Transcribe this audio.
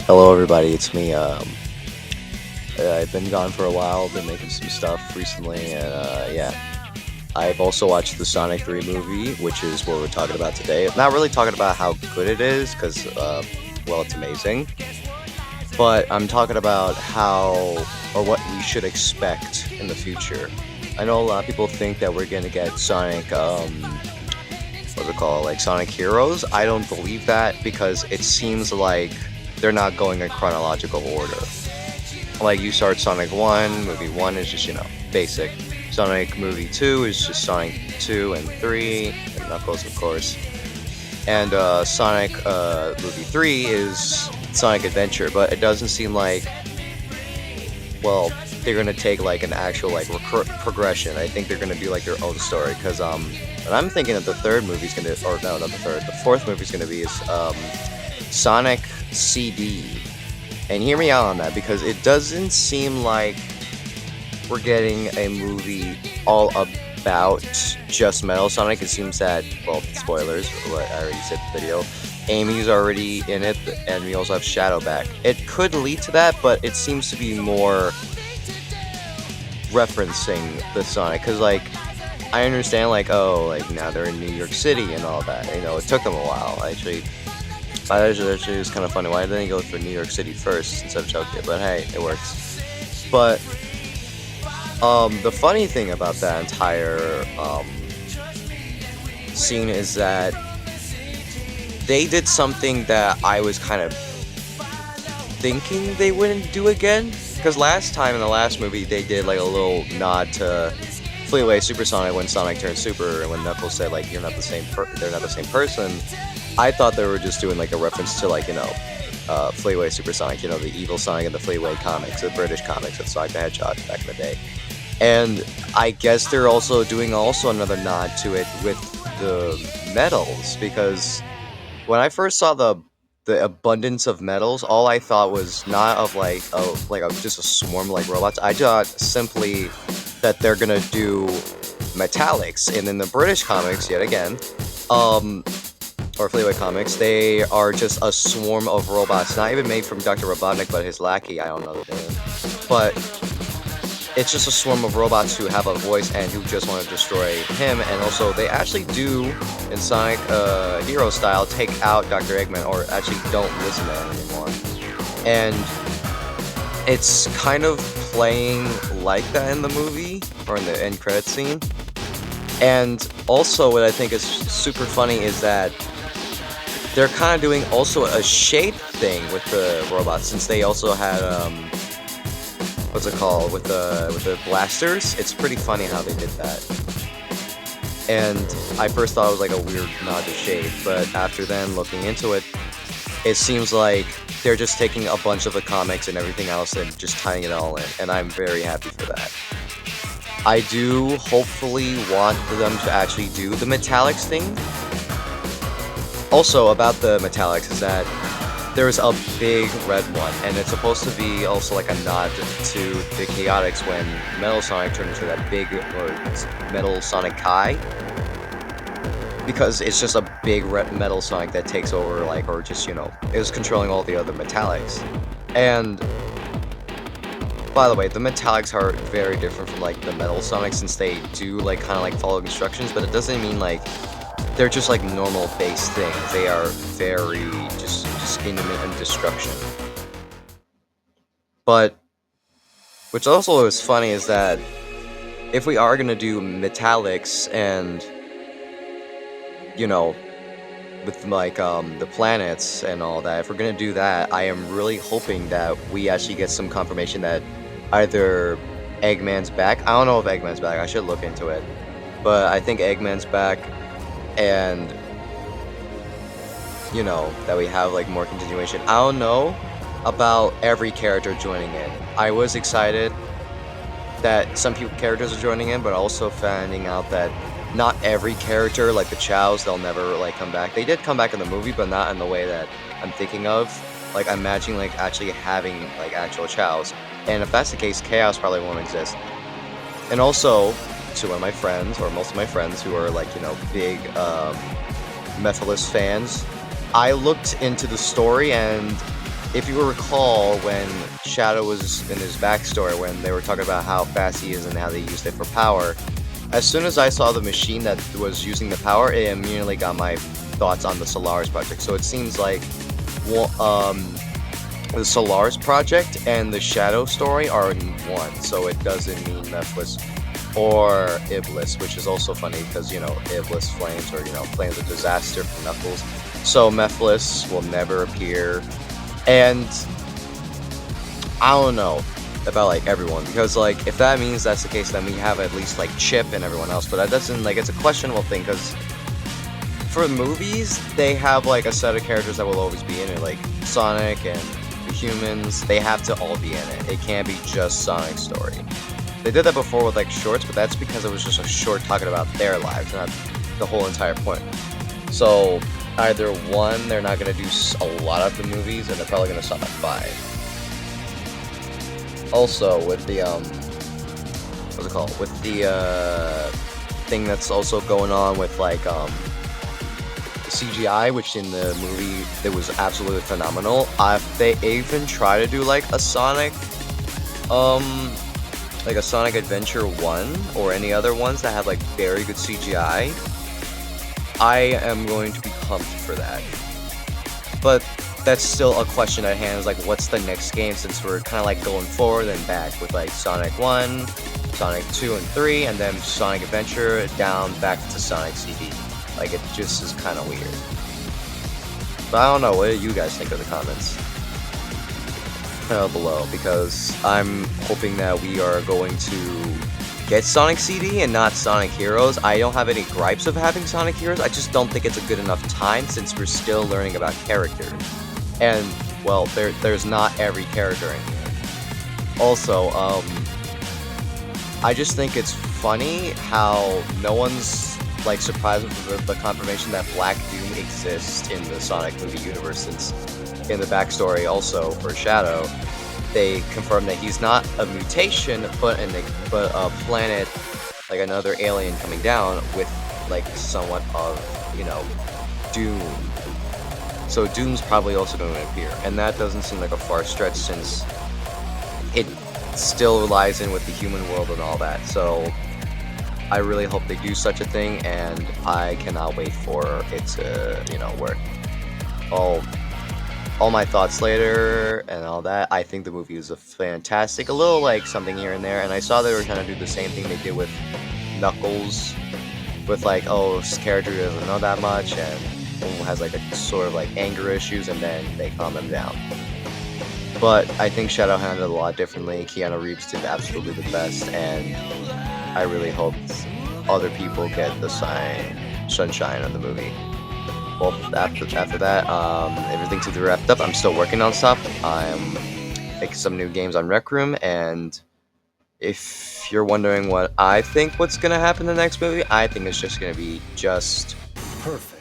Hello, everybody. It's me. I've been gone for a while. Been making some stuff recently, and yeah, I've also watched the Sonic 3 movie, which is what we're talking about today. Not really talking about how good it is, because well, it's amazing. But I'm talking about how or what we should expect in the future. I know a lot of people think that we're gonna get Sonic. What's it called? Like Sonic Heroes. I don't believe that because it seems like they're not going in chronological order. Like you start Sonic 1, movie 1 is just, basic. Sonic movie 2 is just Sonic 2 and 3, and Knuckles, of course. And Sonic movie 3 is Sonic Adventure, but it doesn't seem like, well, they're gonna take like an actual like progression. I think they're gonna do like their own story, because what I'm thinking that the third movie's gonna, or no, not the third, the fourth movie's gonna be is Sonic CD. And hear me out on that, because it doesn't seem like we're getting a movie all about just Metal Sonic. It seems that, well, spoilers, what I already said in the video, Amy's already in it, and we also have Shadowback. It could lead to that, but it seems to be more referencing the Sonic, because, like, I understand, like, oh, like, now they're in New York City and all that. It took them a while, actually. Actually, it was kind of funny. Why didn't he go for New York City first instead of Tokyo? But hey, it works. But the funny thing about that entire scene is that they did something that I was kind of thinking they wouldn't do again. Because last time in the last movie, they did like a little nod to Fleetway Supersonic when Sonic turned super, and when Knuckles said like they're not the same person. I thought they were just doing like a reference to like Fleetway Supersonic, the evil Sonic in the Fleetway comics, the British comics of Sonic the Hedgehog back in the day. And I guess they're also doing another nod to it with the medals, because when I first saw the abundance of medals, all I thought was not of just a swarm like robots. I thought simply that they're gonna do metallics, and in the British comics, yet again, or Fleetway comics, they are just a swarm of robots, not even made from Dr. Robotnik, but his lackey, I don't know the name. But it's just a swarm of robots who have a voice and who just want to destroy him, and also they actually do, in Sonic Hero style, take out Dr. Eggman, or actually don't listen to him anymore. And it's kind of playing like that in the movie, or in the end credit scene. And also what I think is super funny is that they're kind of doing also a shade thing with the robots, since they also had what's it called, with the blasters. It's pretty funny how they did that. And I first thought it was like a weird nod to shade, but after then looking into it, it seems like they're just taking a bunch of the comics and everything else and just tying it all in, and I'm very happy for that. I do hopefully want them to actually do the metallics thing. Also, about the metallics is that there's a big red one, and it's supposed to be also like a nod to the Chaotix when Metal Sonic turned into that big Metal Sonic Kai. Because it's just a big red Metal Sonic that takes over, or just, is controlling all the other metallics. And by the way, the metallics are very different from the Metal Sonic, since they do kind of follow instructions, but it doesn't mean they're just normal base things. They are very just intermittent destruction. But which also is funny is that if we are gonna do metallics and with the planets and all that, if we're gonna do that, I am really hoping that we actually get some confirmation that either Eggman's back. I don't know if Eggman's back. I should look into it. But I think Eggman's back, and that we have more continuation. I don't know about every character joining in. I was excited that some characters are joining in, but also finding out that not every character, like the Chows, they'll never come back. They did come back in the movie, but not in the way that I'm thinking of. I'm imagining actually having actual Chows. And if that's the case, Chaos probably won't exist. And also, to one of my friends, or most of my friends who are big Metallist fans, I looked into the story, and if you recall, when Shadow was in his backstory, when they were talking about how fast he is and how they used it for power, as soon as I saw the machine that was using the power, it immediately got my thoughts on the Solaris project. So it seems like, well, the Solaris project and the Shadow story are in one. So it doesn't mean Mephiles or Iblis, which is also funny because, you know, Iblis flames, or, you know, flames of disaster from Knuckles. So Mephiles will never appear. And I don't know about like everyone, because like if that means that's the case, then we have at least like Chip and everyone else. But that doesn't, like, it's a questionable thing, because for movies they have like a set of characters that will always be in it, like Sonic and the humans. They have to all be in it. It can't be just Sonic's story. They did that before with like shorts, but that's because it was just a short talking about their lives, not the whole entire point. So either one, they're not gonna do a lot of the movies, and they're probably gonna stop at 5. Also, with the what's it called? With the thing that's also going on with like the CGI, which in the movie it was absolutely phenomenal. If they even try to do um, like a Sonic Adventure 1 or any other ones that have like very good CGI, I am going to be pumped for that. But that's still a question at hand, is like, what's the next game, since we're kind of like going forward and back with like Sonic 1, Sonic 2 and 3, and then Sonic Adventure down back to Sonic CD. Like, it just is kind of weird. But I don't know, what do you guys think of the comments below? Because I'm hoping that we are going to get Sonic CD and not Sonic Heroes. I don't have any gripes of having Sonic Heroes, I just don't think it's a good enough time, since we're still learning about characters. And, well, there's not every character in here. Also, I just think it's funny how no one's like surprised with the confirmation that Black Doom exists in the Sonic movie universe, since in the backstory also for Shadow, they confirmed that he's not a mutation, but a planet, like another alien coming down with like somewhat of, you know, Doom. So Doom's probably also going to appear, and that doesn't seem like a far stretch, since it still lies in with the human world and all that. So I really hope they do such a thing, and I cannot wait for it to, you know, work. All my thoughts later and all that. I think the movie is a fantastic, a little like something here and there, and I saw they were trying to do the same thing they did with Knuckles, with like, oh, this character doesn't know that much and has like a sort of like anger issues, and then they calm them down. But I think Shadow handled it a lot differently. Keanu Reeves did absolutely the best, and I really hope other people get the sunshine of the movie. Well, after that, everything to be wrapped up. I'm still working on stuff. I'm making some new games on Rec Room, and if you're wondering what I think what's gonna happen in the next movie, I think it's just gonna be just Perfect.